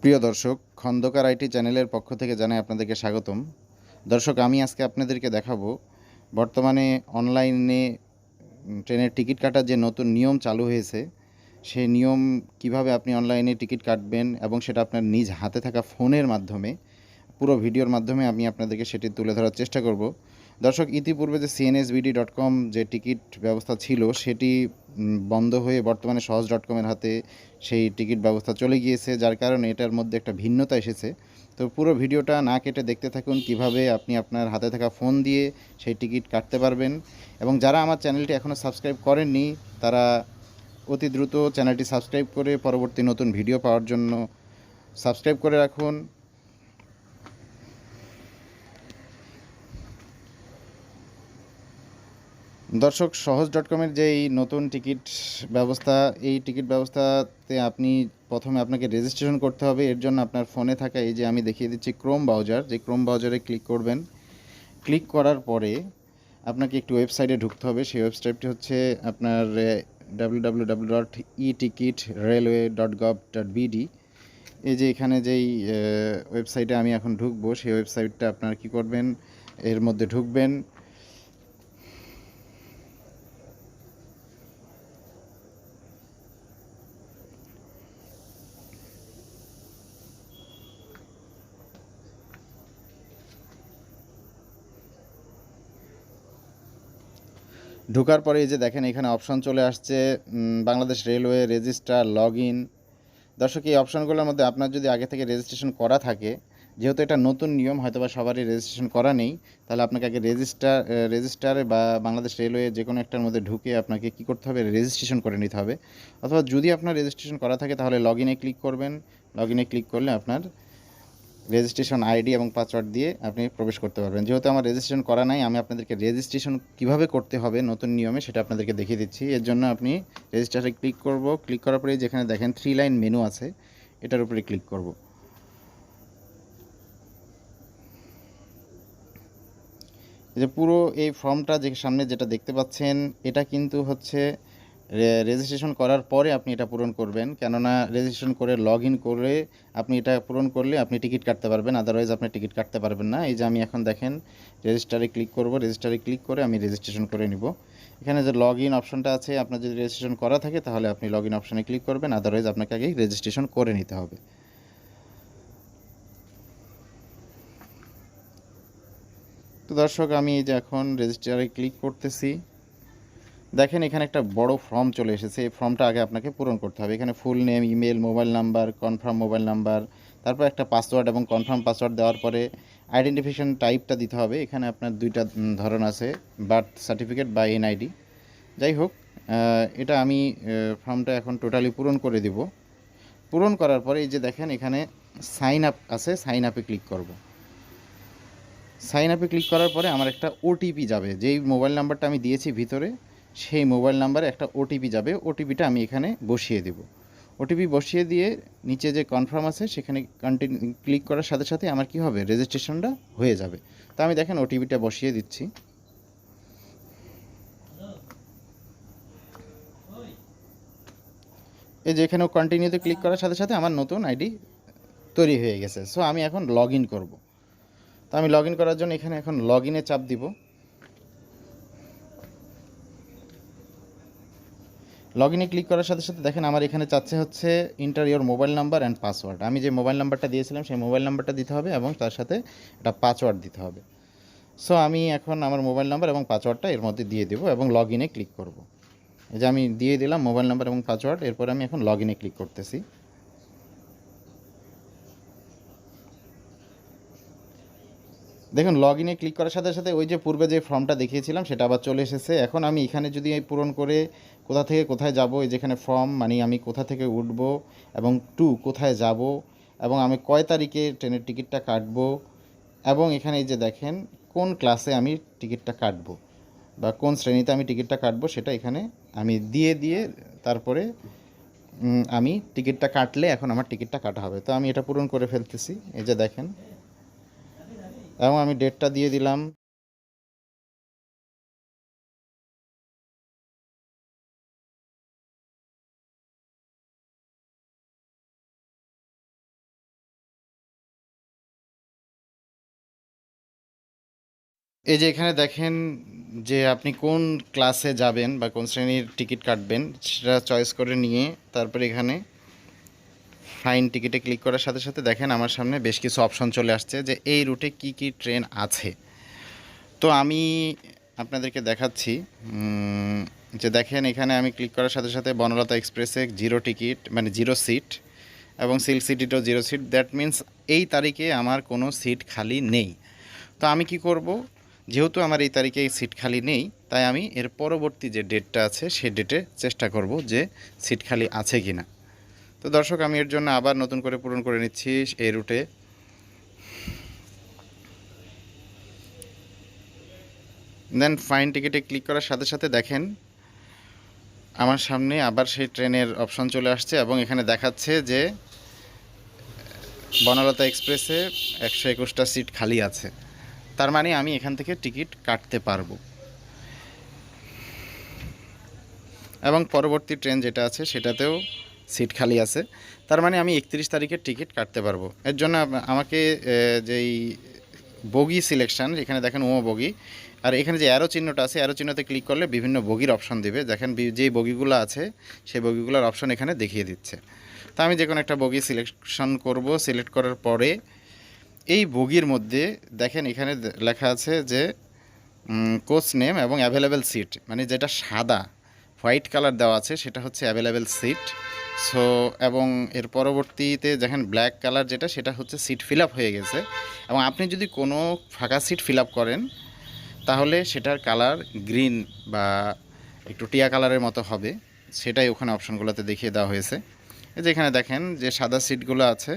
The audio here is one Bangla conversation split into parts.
প্রিয় দর্শক, খন্দকার আইটি চ্যানেলের পক্ষ থেকে জানাই আপনাদেরকে স্বাগতম। দর্শক, আমি আজকে আপনাদেরকে দেখাবো বর্তমানে অনলাইনে ট্রেনের টিকিট কাটার যে নতুন নিয়ম চালু হয়েছে, সেই নিয়ম কিভাবে আপনি অনলাইনে টিকিট কাটবেন এবং সেটা আপনার নিজ হাতে থাকা ফোনের মাধ্যমে পুরো ভিডিওর মাধ্যমে আমি আপনাদেরকে সেটি তুলে ধরার চেষ্টা করব। দর্শক, ইতিপূর্বে যে cnsbd.com যে টিকিট ব্যবস্থা ছিল সেটি বন্ধ হয়ে বর্তমানে সহজ.com-এর হাতে সেই টিকিট ব্যবস্থা চলে গিয়েছে, যার কারণে এটার মধ্যে একটা ভিন্নতা এসেছে। তো পুরো ভিডিওটা না কেটে দেখতে থাকুন কিভাবে আপনি আপনার হাতে থাকা ফোন দিয়ে সেই টিকিট কাটতে পারবেন। এবং যারা আমার চ্যানেলটি এখনও সাবস্ক্রাইব করেননি তারা অতি দ্রুত চ্যানেলটি সাবস্ক্রাইব করে পরবর্তী নতুন ভিডিও পাওয়ার জন্য সাবস্ক্রাইব করে রাখুন। দর্শক, সহজ.com-এর যে এই নতুন টিকিট ব্যবস্থা, এই টিকিট ব্যবস্থাতে আপনি প্রথমে আপনাকে রেজিস্ট্রেশন করতে হবে। এর জন্য আপনার ফোনে থাকা এই যে আমি দেখিয়ে দিচ্ছি ক্রোম ব্রাউজার, যে ক্রোম ব্রাউজারে ক্লিক করবেন। ক্লিক করার পরে আপনাকে একটি ওয়েবসাইটে ঢুকতে হবে। সেই ওয়েবসাইটটি হচ্ছে আপনার www.etikitrailway.gov.bd। এই যে এখানে যেই ওয়েবসাইটে আমি এখন ঢুকবো, সেই ওয়েবসাইটটা আপনারা কী করবেন, এর মধ্যে ঢুকবেন। ঢোকার পরে এই যে দেখেন এখানে অপশন চলে আসছে Bangladesh railway registrar log in. দর্শক, এই অপশনগুলোর মধ্যে আপনার যদি আগে থেকে রেজিস্ট্রেশন করা থাকে, যেহেতু এটা নতুন নিয়ম, হয়তো বা সবারই রেজিস্ট্রেশন করা নেই, তাহলে আপনাকে আগে রেজিস্টারে বা বাংলাদেশ রেলওয়ে যে কোনো একটার মধ্যে ঢুকে আপনাকে কী করতে হবে, রেজিস্ট্রেশন করে নিতে হবে। অথবা যদি আপনার রেজিস্ট্রেশন করা থাকে তাহলে লগ ইনে ক্লিক করবেন। লগ ইনে ক্লিক করলে আপনার রেজিস্ট্রেশন আইডি এবং পাসওয়ার্ড দিয়ে আপনি প্রবেশ করতে পারবেন। যেহেতু আমার রেজিস্ট্রেশন করা নাই, আমি আপনাদেরকে রেজিস্ট্রেশন কিভাবে করতে হবে নতুন নিয়মে সেটা আপনাদেরকে দেখিয়ে দিচ্ছি। এর জন্য আপনি রেজিস্টারে ক্লিক করব। ক্লিক করার পরে যেখানে দেখেন 3 লাইন মেনু আছে, এটার উপরে ক্লিক করব। এই যে পুরো এই ফর্মটা যে সামনে যেটা দেখতে পাচ্ছেন, এটা কিন্তু হচ্ছে রেজিস্ট্রেশন করার পরে আপনি এটা পূরণ করবেন। কেননা রেজিস্ট্রেশন করে লগ ইন করে আপনি এটা পূরণ করলে আপনি টিকিট কাটতে পারবেন, আদারওয়াইজ আপনি টিকিট কাটতে পারবেন না। এই যে আমি এখন দেখেন রেজিস্টারে ক্লিক করব। রেজিস্টারে ক্লিক করে আমি রেজিস্ট্রেশন করে নিব। এখানে যে লগ ইন অপশনটা আছে, আপনার যদি রেজিস্ট্রেশন করা থাকে তাহলে আপনি লগ ইন অপশানে ক্লিক করবেন, আদারওয়াইজ আপনাকে আগেই রেজিস্ট্রেশন করে নিতে হবে। তো দর্শক, আমি এই যে এখন রেজিস্টারে ক্লিক করতেছি। দেখেন এখানে একটা বড় ফর্ম চলে এসেছে। এই ফর্মটা আগে আপনাকে পূরণ করতে হবে। এখানে full name, email, mobile number, confirm mobile number, তারপর একটা পাসওয়ার্ড এবং কনফার্ম পাসওয়ার্ড দেওয়ার পরে আইডেন্টিফিকেশন টাইপটা দিতে হবে। এখানে আপনার দুইটা ধরন আছে, বার্থ সার্টিফিকেট বা এনআইডি। যাই হোক, এটা আমি ফর্মটা এখন টোটালি পূরণ করে দিব। পূরণ করার পরে এই যে দেখেন এখানে সাইন আপ আছে, সাইন আপে ক্লিক করব। সাইন আপে ক্লিক করার পরে আমার একটা ওটিপি যাবে, যেই মোবাইল নাম্বারটা আমি দিয়েছি ভিতরে, সেই মোবাইল নাম্বারে একটা ওটিপি যাবে। ওটিপিটা আমি এখানে বসিয়ে দেব। ওটিপি বসিয়ে দিয়ে নিচে যে কনফার্ম আছে সেখানে ক্লিক করার সাথে সাথে আমার কি হবে, রেজিস্ট্রেশনটা হয়ে যাবে। তো আমি দেখেন ওটিপিটা বসিয়ে দিচ্ছি। এই যে এখানেও কন্টিনিউতে ক্লিক করার সাথে সাথে আমার নতুন আইডি তৈরি হয়ে গেছে। সো আমি এখন লগ ইন করবো। তো আমি লগ ইন করার জন্য এখানে এখন লগ ইনে চাপ দিব। লগ ইনে ক্লিক করার সাথে সাথে দেখেন আমার এখানে চাচ্ছে হচ্ছে inter your mobile number and password. আমি যে মোবাইল নাম্বারটা দিয়েছিলাম সেই মোবাইল নাম্বারটা দিতে হবে এবং তার সাথে একটা পাসওয়ার্ড দিতে হবে। সো আমি এখন আমার মোবাইল নাম্বার এবং পাসওয়ার্ডটা এর মধ্যে দিয়ে দেবো এবং লগ ইনে ক্লিক করব। এই যে আমি দিয়ে দিলাম মোবাইল নাম্বার এবং পাসওয়ার্ড। এরপর আমি এখন লগ ইনে ক্লিক করতেছি। দেখুন লগ ইনে ক্লিক করার সাথে সাথে ওই যে পূর্বে যে ফর্মটা দেখিয়েছিলাম সেটা আবার চলে এসেছে। এখন আমি এখানে যদি পূরণ করে কোথা থেকে কোথায় যাব, এই যেখানে ফর্ম মানে আমি কোথা থেকে উঠব এবং টু কোথায় যাব এবং আমি কয় তারিখে ট্রেনের টিকিটটা কাটবো এবং এখানে এই যে দেখেন কোন ক্লাসে আমি টিকিটটা কাটবো বা কোন শ্রেণীতে আমি টিকিটটা কাটবো সেটা এখানে আমি দিয়ে তারপরে আমি টিকিটটা কাটলে এখন আমার টিকিটটা কাটা হবে। তো আমি এটা পূরণ করে ফেলতেছি, এই যে দেখেন, এবং আমি ডেটটা দিয়ে দিলাম। এই যে এখানে দেখেন যে আপনি কোন ক্লাসে যাবেন বা কোন শ্রেণীর টিকিট কাটবেন সেটা চয়েস করে নিয়ে তারপরে এখানে ফাইন টিকিটে ক্লিক করার সাথে সাথে দেখেন আমার সামনে বেশ কিছু অপশন চলে আসছে যে এই রুটে কি কি ট্রেন আছে। তো আমি আপনাদেরকে দেখাচ্ছি যে দেখেন এখানে আমি ক্লিক করার সাথে সাথে বনলতা এক্সপ্রেসে 0 টিকিট মানে 0 সিট এবং সিল্ক সিটিতেও 0 সিট। দ্যাট মিন্স এই তারিখে আমার কোনো সিট খালি নেই। তো আমি কি করব, যেহেতু আমার এই তারিখে সিট খালি নেই তাই আমি এর পরবর্তী যে ডেটটা আছে সেই ডেটে চেষ্টা করব যে সিট খালি আছে কি না। তো দর্শক আমি এর জন্য আবার নতুন করে পূরণ করে নিচ্ছি এই রুটে। দেন ফাইন টিকিটে ক্লিক করার সাথে সাথে দেখেন আমার সামনে আবার সেই ট্রেনের অপশন চলে আসছে এবং এখানে দেখাচ্ছে যে বনলতা এক্সপ্রেসে 121টা সিট খালি আছে। তার মানে আমি এখান থেকে টিকিট কাটতে পারবো এবং পরবর্তী ট্রেন যেটা আছে সেটাতেও সিট খালি আছে। তার মানে আমি 31 তারিখের টিকিট কাটতে পারবো। এর জন্য আমাকে যেই বগি সিলেকশান এখানে দেখেন ও বগি, আর এখানে যে অ্যারো চিহ্নটা আছে অ্যারো চিহ্নতে ক্লিক করলে বিভিন্ন বগির অপশন দিবে। দেখেন যেই বগিগুলো আছে সেই বগিগুলোর অপশন এখানে দেখিয়ে দিচ্ছে। তো আমি যে কোনো একটা বগি সিলেকশন করব। সিলেক্ট করার পরে এই বগির মধ্যে দেখেন এখানে লেখা আছে যে কোচ নেম এবং অ্যাভেলেবেল সিট, মানে যেটা সাদা হোয়াইট কালার দেওয়া আছে সেটা হচ্ছে অ্যাভেলেবেল সিট। সো এবং এর পরবর্তীতে দেখেন ব্ল্যাক কালার যেটা সেটা হচ্ছে সিট ফিল আপ হয়ে গেছে। এবং আপনি যদি কোনো ফাঁকা সিট ফিল আপ করেন তাহলে সেটার কালার গ্রিন বা একটু টিয়া কালারের মতো হবে, সেটাই ওখানে অপশনগুলোতে দেখিয়ে দেওয়া হয়েছে। এই যে এখানে দেখেন যে সাদা সিটগুলো আছে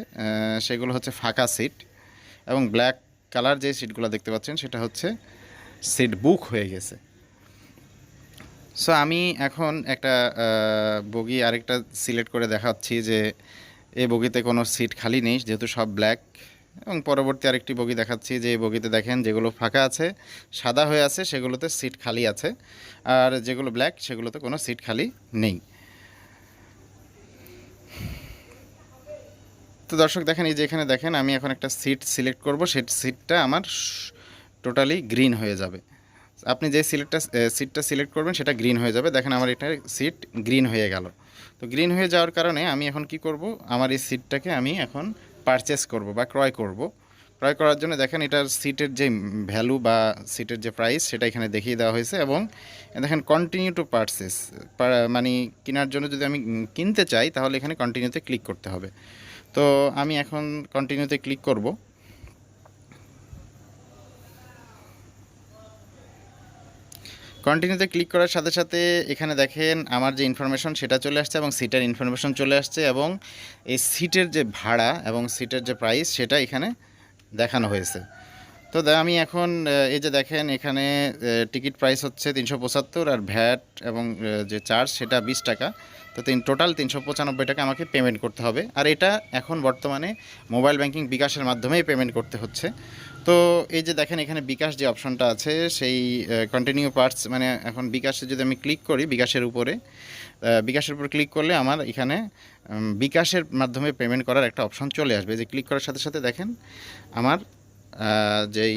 সেগুলো হচ্ছে ফাঁকা সিট এবং ব্ল্যাক কালার যে সিটগুলো দেখতে পাচ্ছেন সেটা হচ্ছে সিট বুক হয়ে গেছে। সো আমি এখন একটা বগি আরেকটা সিলেক্ট করে দেখাচ্ছি যে এই বগিতে কোনো সিট খালি নেই যেহেতু সব ব্ল্যাক, এবং পরবর্তী আরেকটি বগি দেখাচ্ছি যে এই বগিতে দেখেন যেগুলো ফাঁকা আছে সাদা হয়ে আছে সেগুলোতে সিট খালি আছে, আর যেগুলো ব্ল্যাক সেগুলোতে কোনো সিট খালি নেই। তো দর্শক দেখেন এই যে এখানে দেখেন আমি এখন একটা সিট সিলেক্ট করব, সেই সিটটা আমার টোটালি গ্রিন হয়ে যাবে। আপনি যে সিটটা সিলেক্ট করবেন সেটা গ্রিন হয়ে যাবে। দেখেন আমার এটা সিট গ্রিন হয়ে গেল। তো গ্রিন হয়ে যাওয়ার কারণে আমি এখন কি করব, আমার এই সিটটাকে আমি এখন পারচেস করব বা ক্রয় করব। ক্রয় করার জন্য দেখেন এটার সিটের যে ভ্যালু বা সিটের যে প্রাইস সেটা এখানে দেখিয়ে দেওয়া হয়েছে এবং দেখেন কন্টিনিউ টু পারচেস, মানে কেনার জন্য যদি আমি কিনতে চাই তাহলে এখানে কন্টিনিউতে ক্লিক করতে হবে। তো আমি এখন কন্টিনিউতে ক্লিক করব। কন্টিনিউতে ক্লিক করার সাথে সাথে এখানে দেখেন আমার যে ইনফরমেশন সেটা চলে আসছে এবং সিটের ইনফরমেশন চলে আসছে এবং এই সিটের যে ভাড়া এবং সিটের যে প্রাইস সেটা এখানে দেখানো হয়েছে। তো আমি এখন এই যে দেখেন এখানে টিকিট প্রাইস হচ্ছে 375 আর ভ্যাট এবং যে চার্জ সেটা 20 টাকা। তো টোটাল 395 টাকা আমাকে পেমেন্ট করতে হবে, আর এটা এখন বর্তমানে মোবাইল ব্যাংকিং বিকাশের মাধ্যমেই পেমেন্ট করতে হচ্ছে। তো এই যে দেখেন এখানে বিকাশ যে অপশনটা আছে সেই কন্টিনিউ পার্টস, মানে এখন বিকাশে যদি আমি ক্লিক করি বিকাশের উপর ক্লিক করলে আমার এখানে বিকাশের মাধ্যমে পেমেন্ট করার একটা অপশন চলে আসবে। যে ক্লিক করার সাথে সাথে দেখেন আমার যেই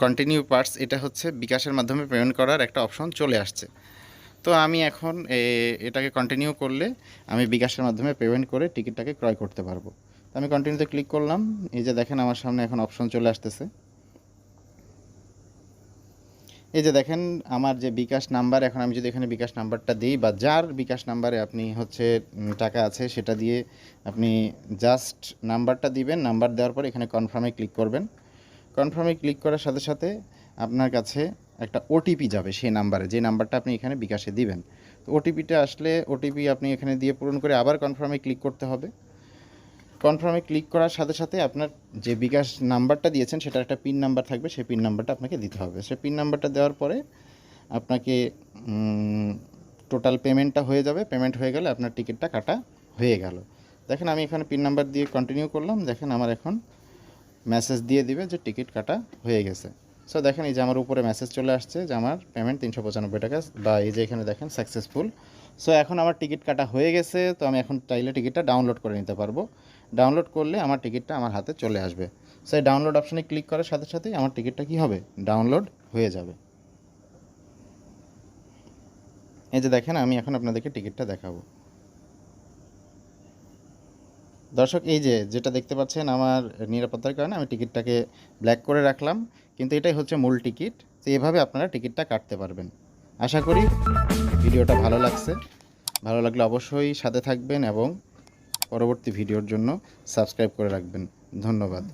কন্টিনিউ পার্টস এটা হচ্ছে বিকাশের মাধ্যমে পেমেন্ট করার একটা অপশন চলে আসছে। তো আমি এখন এটাকে কন্টিনিউ করলে আমি বিকাশের মাধ্যমে পেমেন্ট করে টিকিটটাকে ক্রয় করতে পারবো। তো আমি কন্টিনিউতে ক্লিক করলাম। এই যে দেখেন আমার সামনে এখন অপশন চলে আসতেছে। এই যে দেখেন আমার যে বিকাশ নাম্বার, এখন আমি যদি এখানে বিকাশ নাম্বারটা দিই বা যার বিকাশ নাম্বারে আপনি হচ্ছে টাকা আছে সেটা দিয়ে আপনি জাস্ট নাম্বারটা দিবেন। নাম্বার দেওয়ার পর এখানে কনফার্মে ক্লিক করবেন। কনফার্মে ক্লিক করার সাথে সাথে আপনার কাছে একটা ওটিপি যাবে সেই নাম্বারে, যে নাম্বারটা আপনি এখানে বিকাশে দিবেন। তো ওটিপিটা আসলে ওটিপি আপনি এখানে দিয়ে পূরণ করে আবার কনফার্মে ক্লিক করতে হবে। কনফার্মে ক্লিক করার সাথে সাথে আপনার যে বিকাশ নাম্বারটা দিয়েছেন সেটার একটা পিন নাম্বার থাকবে, সেই পিন নাম্বারটা আপনাকে দিতে হবে। সেই পিন নাম্বারটা দেওয়ার পরে আপনাকে টোটাল পেমেন্টটা হয়ে যাবে। পেমেন্ট হয়ে গেলে আপনার টিকিটটা কাটা হয়ে গেল। দেখেন আমি এখানে পিন নাম্বার দিয়ে কন্টিনিউ করলাম। দেখেন আমার এখন মেসেজ দিয়ে দিবে যে টিকিট কাটা হয়ে গেছে। সো দেখেন এই যে আমার উপরে মেসেজ চলে আসছে যে আমার পেমেন্ট 395 টাকা, বা এই যে এখানে দেখেন সাকসেসফুল। সো এখন আমার টিকিট কাটা হয়ে গেছে। তো আমি এখন চাইলে টিকিটটা ডাউনলোড করে নিতে পারবো। ডাউনলোড করলে আমার টিকিটটা আমার হাতে চলে আসবে। সো এই ডাউনলোড অপশানে ক্লিক করার সাথে সাথেই আমার টিকিটটা কী হবে, ডাউনলোড হয়ে যাবে। এই যে দেখেন, আমি এখন আপনাদেরকে টিকিটটা দেখাবো। দর্শক, এই যে যেটা দেখতে পাচ্ছেন, আমার নিরাপত্তার কারণে আমি টিকিটটাকে ব্ল্যাক করে রাখলাম, কিন্তু এটাই হচ্ছে মূল টিকিট। তো এভাবে আপনারা টিকিটটা কাটতে পারবেন। আশা করি ভিডিওটা ভালো লাগছে। ভালো লাগলে অবশ্যই সাথে থাকবেন এবং পরবর্তী ভিডিওর জন্য সাবস্ক্রাইব করে রাখবেন। ধন্যবাদ।